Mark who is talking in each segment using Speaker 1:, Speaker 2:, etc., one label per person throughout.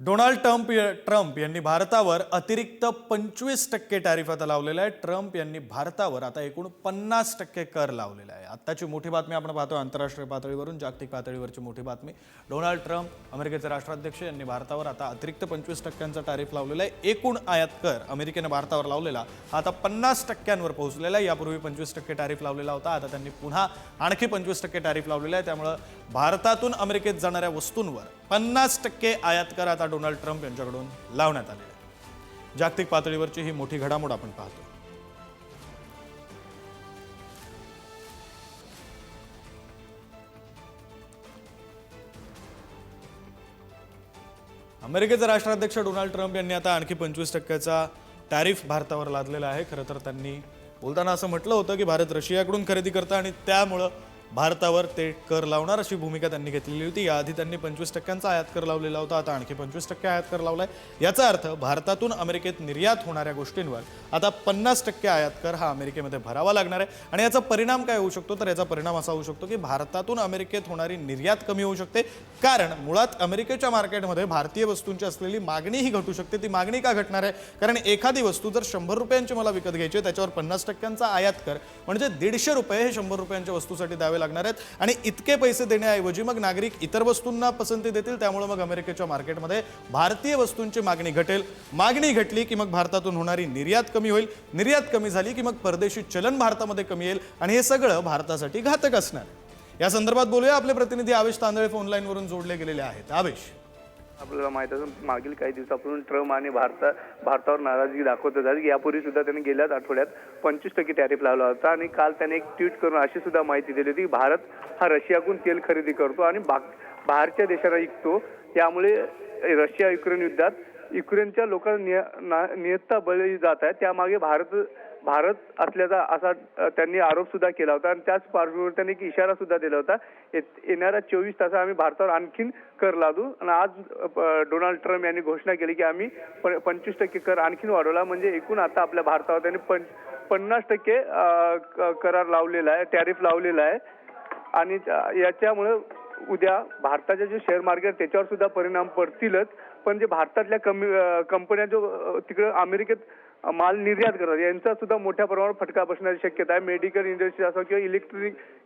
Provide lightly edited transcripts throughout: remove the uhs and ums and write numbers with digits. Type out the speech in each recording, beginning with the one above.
Speaker 1: Donald Trump यांनी भारतावर अतिरिक्त 25% टॅरिफ आता लावलेला आहे। ट्रम्प यांनी भारतावर आता एकूण 50% कर लावलेला आहे। आत्ताची मोठी बातमी आपण पाहतो आंतरराष्ट्रीय पातळीवरून, जागतिक पातळीवरची मोठी बातमी। डोनाल्ड ट्रम्प अमेरिकेचे राष्ट्राध्यक्ष यांनी भारतावर आता अतिरिक्त 25%चा टॅरिफ लावलेला आहे। एकूण आयात कर अमेरिकेने भारतावर लावलेला आता 50%वर पोहोचलेला आहे। यापूर्वी 25% टॅरिफ लावलेला होता, आता त्यांनी पुन्हा आणखी 25% टॅरिफ लावलेला आहे। त्यामुळे भारतातून अमेरिकेत जाणाऱ्या वस्तूंवर 50% आयात कर आता डोनाल्ड ट्रम्प यांच्याकडून लावण्यात आलेला आहे। जागतिक पातळीवरची ही मोठी घडामोड आपण पाहतो। अमेरिकेचे राष्ट्राध्यक्ष डोनाल्ड ट्रम्प यांनी आता आणखी 25%चा टॅरिफ भारतावर लादलेला आहे। खरं तर त्यांनी बोलताना असं म्हटलं होतं की भारत रशियाकडून खरेदी करता आणि त्यामुळे भारतावर ते कर लावणार अशी भूमिका त्यांनी घेतलेली होती। याआधी त्यांनी 25%चा आयात कर लावलेला होता, आता आणखी 25% आयात कर लावलाय। याचा अर्थ भारतातून अमेरिकेत निर्यात होणाऱ्या गोष्टींवर आता 50% आयात कर हा अमेरिकेमध्ये भरावा लागणार आहे। आणि याचा परिणाम काय होऊ शकतो, तर याचा परिणाम असा होऊ शकतो की भारतातून अमेरिकेत होणारी निर्यात कमी होऊ शकते, कारण मुळात अमेरिकेच्या मार्केटमध्ये भारतीय वस्तूंची असलेली मागणी ही घटू शकते। ती मागणी का घटणार आहे, कारण एखादी वस्तू जर 100 रुपयांची मला विकत घ्यायची आहे, त्याच्यावर 50%चा आयात कर म्हणजे 150 रुपये हे 100 रुपयांच्या वस्तूसाठी द्यावे लागणार आहेत। आणि इतके पैसे देण्याऐवजी मग नागरिक इतर वस्तूंना पसंती देतील, त्यामुळे मग अमेरिकेच्या मार्केटमध्ये भारतीय वस्तूंची मागणी घटेल। मागणी घटली की मग भारतातून होणारी निर्यात कमी होईल, निर्यात कमी झाली की मग परदेशी चलन भारतामध्ये कमी येईल आणि हे सगळं भारतासाठी घातक असणार आहे। या संदर्भात बोलूया, आपले प्रतिनिधी आवेश तांदळे फोन लाईन वरून जोडले गेलेले आहेत। आवेश,
Speaker 2: आपल्याला माहित आहे मागील काही दिवसापासून ट्रम्प आणि भारतावर नाराजगी दाखवत होतात। यापूर्वी सुद्धा त्यांनी गेल्याच आठवड्यात 25% टॅरिफ लावला होता आणि काल त्याने एक ट्विट करून अशी सुद्धा माहिती दिली होती की भारत हा रशियाकडून तेल खरेदी करतो आणि बाहेरच्या देशांना विकतो। त्यामुळे रशिया युक्रेन युद्धात युक्रेनच्या लोकांना नियत्ता बळी जात आहे। त्यामागे भारत असल्याचा असा त्यांनी आरोप सुद्धा केला होता आणि त्याच पार्श्वभूमीवर त्यांनी एक इशारा सुद्धा दिला होता, येणाऱ्या 24 तासात आम्ही भारतावर आणखीन कर लादू। आणि आज डोनाल्ड ट्रम्प यांनी घोषणा केली की आम्ही 25% कर आणखीन वाढवला, म्हणजे एकूण आता आपल्या भारतावर त्यांनी 50% करार लावलेला आहे, टॅरिफ लावलेला आहे। आणि याच्यामुळे उद्या भारताचे जे शेअर मार्केट त्याच्यावर सुद्धा परिणाम पडतीलच, पण जे भारतातल्या कंपन्या जो तिकडे अमेरिकेत माल निर्यात करतात यांचा सुद्धा मोठ्या प्रमाणावर फटका बसण्याची शक्यता आहे। मेडिकल इंडस्ट्री असो किंवा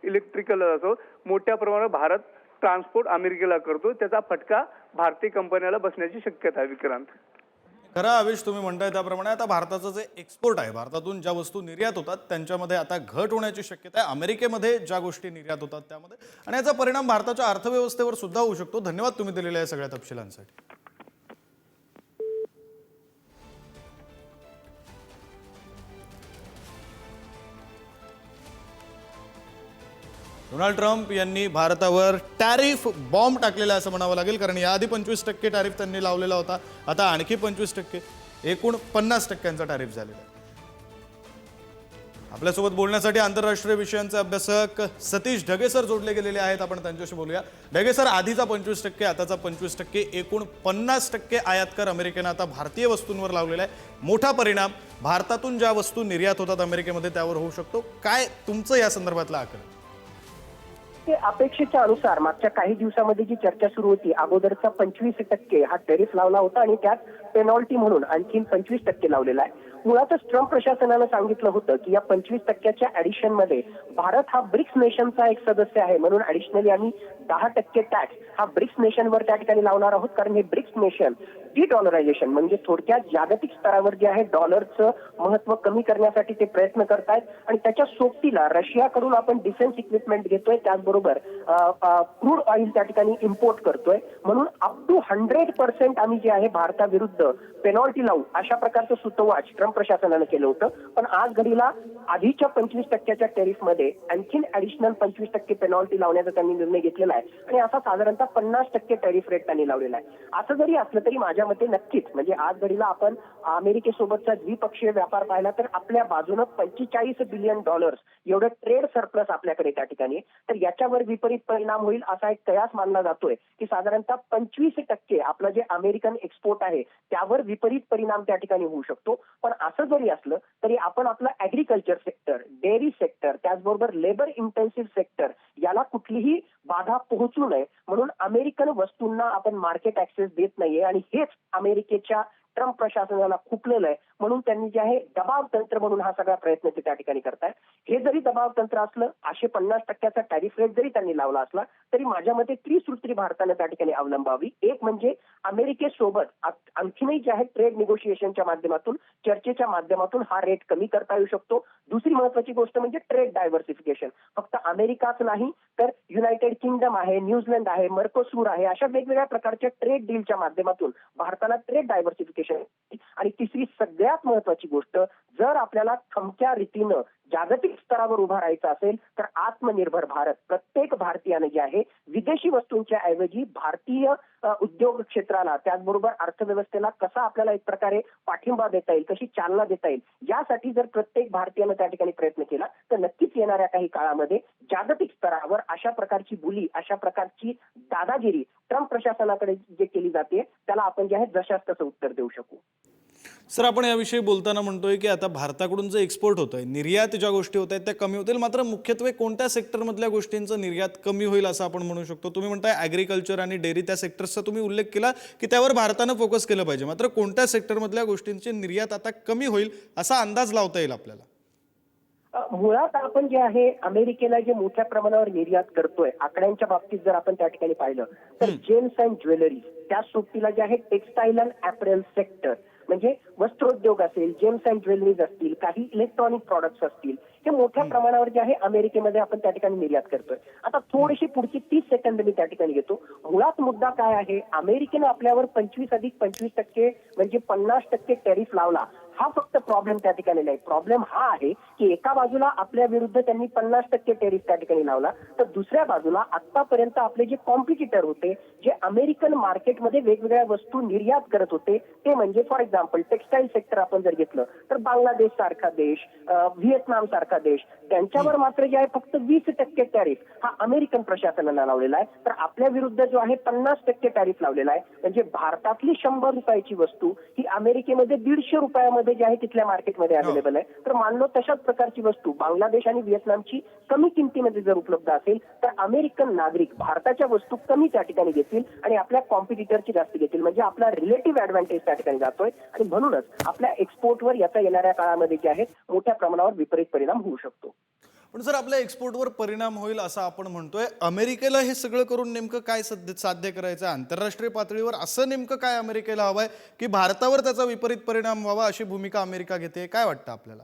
Speaker 2: इलेक्ट्रिकल असो, मोठ्या प्रमाणावर भारत ट्रान्सपोर्ट अमेरिकेला करतो, त्याचा फटका भारतीय कंपन्याला बसण्याची शक्यता आहे। विक्रांत,
Speaker 1: खरं आवेश, तुम्ही म्हणताय त्याप्रमाणे आता भारताचं जे एक्सपोर्ट आहे, भारतातून ज्या वस्तू निर्यात होतात त्यांच्यामध्ये आता घट होण्याची शक्यता आहे, अमेरिकेमध्ये ज्या गोष्टी निर्यात होतात त्यामध्ये, आणि याचा परिणाम भारताच्या अर्थव्यवस्थेवर सुद्धा होऊ शकतो। धन्यवाद तुम्ही दिलेल्या सगळ्या तपशिलांसाठी। डोनाल्ड ट्रम्प यांनी भारतावर टॅरिफ बॉम्ब टाकलेला असं म्हणावं लागेल, कारण याआधी 25% टॅरिफ त्यांनी लावलेला होता, आता आणखी 25%, एकूण 50%चा टॅरिफ झालेला आहे। आपल्यासोबत बोलण्यासाठी आंतरराष्ट्रीय विषयांचे अभ्यासक सतीश ढगे सर जोडले गेलेले आहेत, आपण त्यांच्याशी बोलूया। ढगे सर, आधीचा 25%, आताचा 25%, एकूण 50% आयात कर अमेरिकेने आता भारतीय वस्तूंवर लावलेला आहे। मोठा परिणाम भारतातून ज्या वस्तू निर्यात होतात अमेरिकेमध्ये त्यावर होऊ शकतो। काय तुमचं या संदर्भातलं आकलन?
Speaker 3: अपेक्षेच्या अनुसार मागच्या काही दिवसामध्ये जी चर्चा सुरू होती, अगोदरचा 25% हा टॅरिफ लावला होता आणि त्यात पेनॉल्टी म्हणून आणखीन 25% लावलेला आहे। मुळातच ट्रम्प प्रशासनानं सांगितलं होतं की या 25%च्या ऍडिशन मध्ये भारत हा ब्रिक्स नेशनचा एक सदस्य आहे, म्हणून ऍडिशनली आम्ही 10% टॅक्स हा ब्रिक्स नेशनवर त्या ठिकाणी लावणार आहोत, कारण हे ब्रिक्स नेशन डॉलरायझेशन म्हणजे थोडक्यात जागतिक स्तरावर जे आहे डॉलरचं महत्व कमी करण्यासाठी ते प्रयत्न करतायत। आणि त्याच्या सोबतीला रशियाकडून आपण डिफेन्स इक्विपमेंट घेतोय, त्याचबरोबर क्रूड ऑइल त्या ठिकाणी इम्पोर्ट करतोय, म्हणून अप टू 100% आम्ही जे आहे भारताविरुद्ध पेनॉल्टी लावू अशा प्रकारचं सुतोवाच ट्रम्प प्रशासनानं केलं होतं। पण आज घडीला आधीच्या 25%च्या टॅरिफ मध्ये आणखीन ऍडिशनल 25% पेनॉल्टी लावण्याचा त्यांनी निर्णय घेतलेला आहे आणि असा साधारणतः 50% टॅरिफ रेट त्यांनी लावलेला आहे। असं जरी असलं तरी माझ्या मते नक्कीच म्हणजे आज घडीला आपण अमेरिकेसोबतचा द्विपक्षीय व्यापार पाहिला तर आपल्या बाजूने $45 बिलियन एवढं ट्रेड सरप्लस आपल्याकडे त्या ठिकाणी, तर याच्यावर विपरीत परिणाम होईल असा एक कयास मानला जातोय की साधारणतः 25% आपलं जे अमेरिकन एक्सपोर्ट आहे त्यावर विपरीत परिणाम त्या ठिकाणी होऊ शकतो. पण असं जरी असलं तरी आपण आपलं ऍग्रिकल्चर सेक्टर, डेअरी सेक्टर, त्याचबरोबर लेबर इंटेन्सिव्ह सेक्टर याला कुठलीही बाधा पोहोचू नये म्हणून अमेरिकन वस्तूंना आपण मार्केट ऍक्सेस देत नाहीये आणि हेच अमेरिकेच्या ट्रम्प प्रशासनाला खुपलेलं आहे. म्हणून त्यांनी जे आहे दबाव तंत्र म्हणून हा सगळा प्रयत्न ते त्या ठिकाणी करतायत. हे जरी दबाव तंत्र असलं, 50% टॅरिफ रेट जरी त्यांनी लावला असला तरी माझ्या मते त्रिसूत्री भारतानं त्या ठिकाणी अवलंबावी. एक म्हणजे अमेरिकेसोबत आणखीनही जे आहे ट्रेड निगोशिएशनच्या माध्यमातून, चर्चेच्या माध्यमातून हा रेट कमी करता येऊ शकतो. दुसरी महत्वाची गोष्ट म्हणजे ट्रेड डायव्हर्सिफिकेशन. फक्त अमेरिकाच नाही तर युनायटेड किंगडम आहे, न्यूझीलंड आहे, मर्कोसूर आहे, अशा वेगवेगळ्या प्रकारच्या ट्रेड डीलच्या माध्यमातून भारताला ट्रेड डायव्हर्सिफिकेशन. आणि तिसरी सगळ्यात महत्वाची गोष्ट, जर आपल्याला खमक्या रीतीनं जागतिक स्तरावर उभा राहायचं असेल तर आत्मनिर्भर भारत, प्रत्येक भारतीयानं जे आहे विदेशी वस्तूंच्या ऐवजी भारतीय उद्योग क्षेत्राला, त्याचबरोबर अर्थव्यवस्थेला कसा आपल्याला एक प्रकारे पाठिंबा देता येईल, कशी चालना देता येईल, यासाठी जर प्रत्येक भारतीयानं त्या ठिकाणी प्रयत्न केला तर नक्कीच येणाऱ्या काही काळामध्ये जागतिक स्तरावर अशा प्रकारची बोली, अशा प्रकारची दादागिरी ट्रम्प प्रशासनाकडे जे केली जाते त्याला आपण जे आहे जशास तसं उत्तर देऊ शकू.
Speaker 1: सर, आपण याविषयी बोलताना म्हणतोय की आता भारताकडून जे एक्सपोर्ट होत आहे, निर्यात ज्या गोष्टी होत आहेत त्या कमी होतील, मात्र मुख्यत्वे कोणत्या सेक्टरमधल्या गोष्टींचं निर्यात कमी होईल असं आपण म्हणू शकतो? तुम्ही म्हणताय ॲग्रिकल्चर आणि डेअरी, त्या सेक्टर्सचा तुम्ही उल्लेख केला की त्यावर भारतानं फोकस केलं पाहिजे, मात्र कोणत्या सेक्टरमधल्या गोष्टींची निर्यात आता कमी होईल असा अंदाज लावता येईल आपल्याला?
Speaker 3: मुळात आपण जे आहे अमेरिकेला जे मोठ्या प्रमाणावर निर्यात करतोय, आकड्यांच्या बाबतीत जर आपण त्या ठिकाणी पाहिलं तर जेम्स अँड ज्वेलरी, त्या सोबतीला जे आहे टेक्सटाईल अँड ॲपरेल सेक्टर म्हणजे वस्त्रोद्योग असेल, जेम्स अँड ज्वेलरीज असतील, काही इलेक्ट्रॉनिक प्रॉडक्ट्स असतील, हे मोठ्या प्रमाणावर जे आहे अमेरिकेमध्ये आपण त्या ठिकाणी निर्यात करतोय. आता थोडीशी पुढची 30 सेकंद मी त्या ठिकाणी घेतो. मुळात मुद्दा काय आहे, अमेरिकेनं आपल्यावर 25% म्हणजे 50% टॅरिफ लावला. हा फक्त प्रॉब्लेम त्या ठिकाणी नाही. प्रॉब्लेम हा आहे की एका बाजूला आपल्या विरुद्ध त्यांनी 50% टॅरिफ त्या ठिकाणी लावला, तर दुसऱ्या बाजूला आतापर्यंत आपले जे कॉम्पिटिटर होते, जे अमेरिकन मार्केटमध्ये वेगवेगळ्या वस्तू निर्यात करत होते, ते म्हणजे फॉर एक्झाम्पल टेक्सटाईल सेक्टर आपण जर घेतलं तर बांगलादेश सारखा देश, व्हिएतनाम सारखा देश, त्यांच्यावर मात्र जे आहे फक्त 20% टॅरिफ हा अमेरिकन प्रशासनानं लावलेला आहे. तर आपल्या विरुद्ध जो आहे 50% टॅरिफ लावलेला आहे. म्हणजे भारतातली 100 रुपयाची वस्तू ही अमेरिकेमध्ये 150 रुपयामध्ये जे आहे तिथल्या मार्केटमध्ये अवेलेबल आहे. तर मानलो तशाच प्रकारची वस्तू बांगलादेश आणि व्हिएतनामची कमी किमतीमध्ये जर उपलब्ध असेल तर अमेरिकन नागरिक भारताच्या वस्तू कमी त्या ठिकाणी घेतील आणि आपल्या कॉम्पिटिटरची जास्त घेतील. म्हणजे आपला रिलेटिव्ह ऍडव्हान्टेज त्या ठिकाणी जातोय आणि म्हणूनच आपल्या एक्सपोर्टवर याचा येणाऱ्या काळामध्ये जे आहे मोठ्या प्रमाणावर विपरीत परिणाम होऊ शकतो.
Speaker 1: पण सर, आपल्या एक्सपोर्टवर परिणाम होईल असं आपण म्हणतोय, अमेरिकेला हे सगळं करून नेमकं काय साध्य करायचं? आंतरराष्ट्रीय पातळीवर असं नेमकं काय अमेरिकेला हवंय की भारतावर त्याचा विपरीत परिणाम व्हावा अशी भूमिका अमेरिका घेते? काय वाटतं आपल्याला?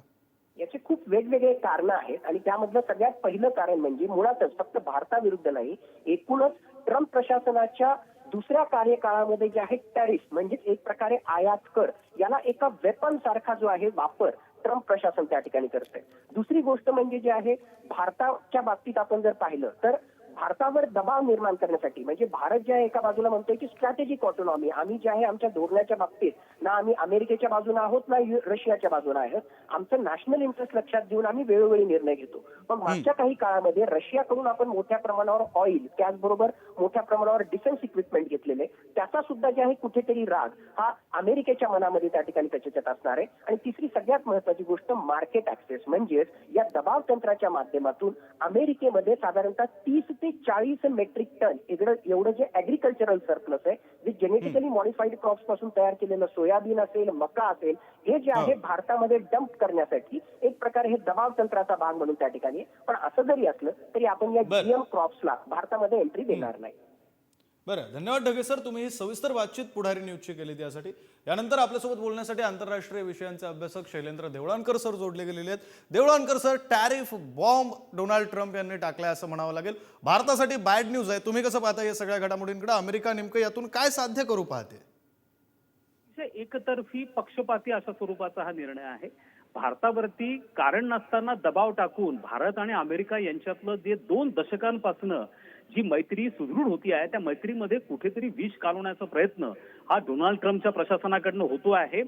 Speaker 3: याचे खूप वेगवेगळे कारण आहेत आणि त्यामधलं सगळ्यात पहिलं कारण म्हणजे मुळातच फक्त भारताविरुद्ध नाही, एकूणच ट्रम्प प्रशासनाच्या दुसऱ्या कार्यकाळामध्ये जे आहे टॅरिफ म्हणजे एक प्रकारे आयात कर, याला एका वेपन सारखा जो आहे वापर ट्रम्प प्रशासन त्या ठिकाणी करतंय. दुसरी गोष्ट म्हणजे जे आहे भारताच्या बाबतीत आपण जर पाहिलं तर भारतावर दबाव निर्माण करण्यासाठी, म्हणजे भारत जे आहे एका बाजूला म्हणतोय की स्ट्रॅटेजिक ऑटोनॉमी, आम्ही जे आहे आमच्या धोरणाच्या बाबतीत ना आम्ही अमेरिकेच्या बाजूने आहोत ना रशियाच्या बाजूने आहोत, आमचं नॅशनल इंटरेस्ट लक्षात घेऊन आम्ही वेळोवेळी निर्णय घेतो. पण मागच्या काही काळामध्ये रशियाकडून आपण मोठ्या प्रमाणावर ऑइल, त्याचबरोबर मोठ्या प्रमाणावर डिफेन्स इक्विपमेंट घेतलेले, त्याचा सुद्धा जे आहे कुठेतरी राग हा अमेरिकेच्या मनामध्ये त्या ठिकाणी त्याच्यात असणार आहे. आणि तिसरी सगळ्यात महत्वाची गोष्ट मार्केट ऍक्सेस, म्हणजेच या दबाव तंत्राच्या माध्यमातून अमेरिकेमध्ये साधारणतः 30 ते 40 मेट्रिक टन एवढं जे ऍग्रिकल्चरल सरप्लस आहे, जे जेनेटिकली मॉडिफाईड क्रॉप्स पासून तयार केलेलं सोयाबीन असेल, मका असेल, हे जे आहे भारतामध्ये डंप करण्यासाठी एक प्रकारे हे दबाव तंत्राचा भाग म्हणून त्या ठिकाणी. पण असं जरी असलं तरी आपण या जीएम क्रॉप्सला भारतामध्ये एंट्री देणार नाही.
Speaker 1: बरं, धन्यवाद ढगे सर, तुम्ही ही सविस्तर बातचीत पुढारी न्यूजची केली त्यासाठी. यानंतर आपल्यासोबत बोलण्यासाठी आंतरराष्ट्रीय विषयांचे अभ्यासक शैलेंद्र देवळानकर सर जोडले गेलेले आहेत. Devlankar sir, tariff bomb Donald Trump यांनी टाकलाय असं म्हणावं लागेल. भारतासाठी बॅड न्यूज आहे. तुम्ही कसं पाहता या सगळ्या घडामोडींकडे? अमेरिका नेमकं यातून काय साध्य करू पाहते?
Speaker 4: एकतर्फी पक्षपाती अशा स्वरूपाचा हा निर्णय आहे. भारतावरती कारण नसताना दबाव टाकून भारत आणि अमेरिका यांच्यातलं जे 2 दशकांपासून जी मैत्री सुदृढ होती आहे त्या मैत्रीमध्ये कुठेतरी विष कालवण्याचा प्रयत्न हा डोनाल्ड ट्रम्पच्या प्रशासनाकडनं होतो आहे.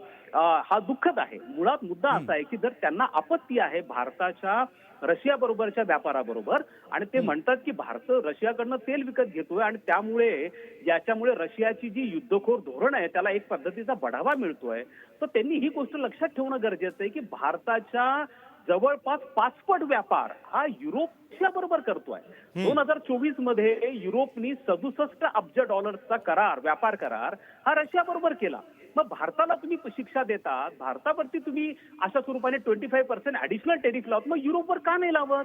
Speaker 4: हा दुःखद आहे. मुळात मुद्दा असा आहे की जर त्यांना आपत्ती आहे भारताच्या रशिया बरोबरच्या व्यापाराबरोबर आणि ते म्हणतात की भारत रशियाकडनं तेल विकत घेतोय आणि याच्यामुळे रशियाची जी युद्धखोर धोरण आहे त्याला एक पद्धतीचा बढावा मिळतोय, तर त्यांनी ही गोष्ट लक्षात ठेवणं गरजेचं आहे की भारताच्या जवळपास 5 पट व्यापार हा युरोपच्या बरोबर करतोय. 2024 मध्ये युरोपनी 67 अब्ज डॉलर्सचा व्यापार करार हा रशिया बरोबर केला. मग भारताला तुम्ही शिक्षा देतात, भारतावरती तुम्ही अशा स्वरूपाने 25% ऍडिशनल टेरिफ लावत, मग युरोपवर का नाही लावत?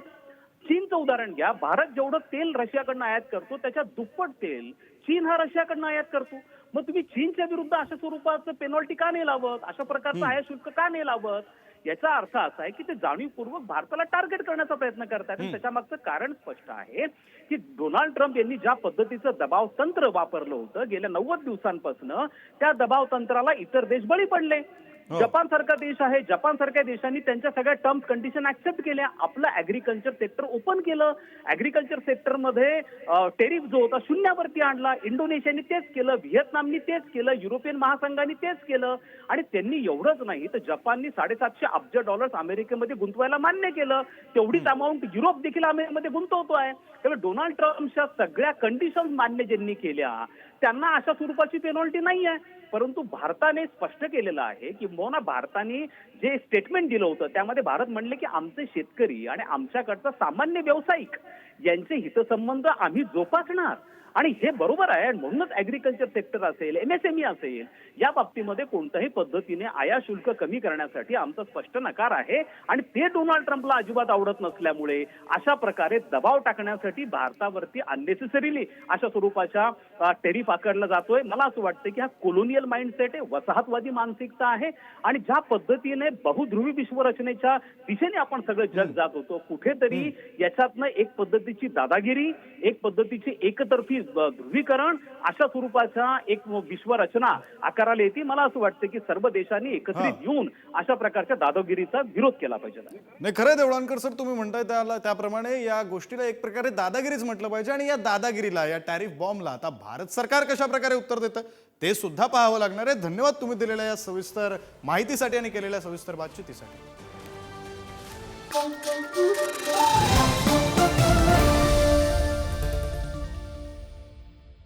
Speaker 4: चीनचं उदाहरण घ्या. भारत जेवढं तेल रशियाकडनं आयात करतो त्याच्या दुप्पट तेल चीन हा रशियाकडनं आयात करतो. मग तुम्ही चीनच्या विरुद्ध अशा स्वरूपाचं पेनॉल्टी का नाही लावत? अशा प्रकारचं आयात शुल्क का नाही लावत? याचा अर्थ असा आहे की ते जाणीवपूर्वक भारताला टार्गेट करण्याचा प्रयत्न करतात. आणि त्याच्या मागचं कारण स्पष्ट आहे की डोनाल्ड ट्रम्प यांनी ज्या पद्धतीचं दबाव तंत्र वापरलं होतं गेल्या 90 दिवसांपासून, त्या दबाव तंत्राला इतर देश बळी पडले. जपान सारखा देश आहे, जपान सारख्या देशांनी त्यांच्या सगळ्या टर्म्स कंडिशन ऍक्सेप्ट केल्या, आपलं ऍग्रिकल्चर सेक्टर ओपन केलं, ऍग्रिकल्चर सेक्टरमध्ये टेरिफ जो होता शून्यावरती आणला. इंडोनेशियाने तेच केलं, व्हिएतनामनी तेच केलं, युरोपियन महासंघाने तेच केलं. आणि त्यांनी एवढंच नाही तर जपाननी 750 अब्ज डॉलर्स अमेरिकेमध्ये गुंतवायला मान्य केलं. तेवढीच अमाऊंट युरोप देखील अमेरिकेमध्ये गुंतवतोय. त्यामुळे डोनाल्ड ट्रम्पच्या सगळ्या कंडिशन मान्य ज्यांनी केल्या त्यांना अशा स्वरूपाची पेनॉल्टी नाही आहे. परंतु भारताने स्पष्ट केलेलं आहे की भारताने जे स्टेटमेंट दिलं होतं त्यामध्ये भारत म्हणले की आमचे शेतकरी आणि आमच्याकडचा सामान्य व्यावसायिक यांचे हितसंबंध आम्ही जोपासणार. आणि हे बरोबर आहे. म्हणूनच ऍग्रिकल्चर सेक्टर असेल, एमएसएमई असेल, या बाबतीमध्ये कोणत्याही पद्धतीने आयात शुल्क कमी करण्यासाठी आमचा स्पष्ट नकार आहे. आणि ते डोनाल्ड ट्रम्पला अजिबात आवडत नसल्यामुळे अशा प्रकारे दबाव टाकण्यासाठी भारतावरती अननेसेसरीली अशा स्वरूपाच्या टेरिफ आकारला जातोय. मला असं वाटतं की हा कोलोनियल माइंडसेट आहे, वसाहतवादी मानसिकता आहे. आणि ज्या पद्धतीने बहुध्रुवी विश्वरचनेच्या दिशेने आपण सगळं जग जात होतो, कुठेतरी याच्यातनं एक पद्धतीची दादागिरी, एक पद्धतीची एकतर्फी ध्रुवीकरण अशा स्वरूपाच्या एक विश्वरचना आकाराला येते. मला असं वाटतं की सर्व देशांनी एकत्रित येऊन अशा प्रकारच्या दादागिरीचा विरोध केला पाहिजे.
Speaker 1: नाही, खरं देवळानकर सर, तुम्ही म्हणताय त्याप्रमाणे या गोष्टीला एक प्रकारे दादागिरीच म्हटलं पाहिजे. आणि या दादागिरीला, या टॅरिफ बॉम्बला आता भारत सरकार कशा प्रकारे उत्तर देतं ते सुद्धा पाहावं लागणार आहे. धन्यवाद तुम्ही दिलेल्या या सविस्तर माहितीसाठी आणि केलेल्या सविस्तर बातचीतीसाठी.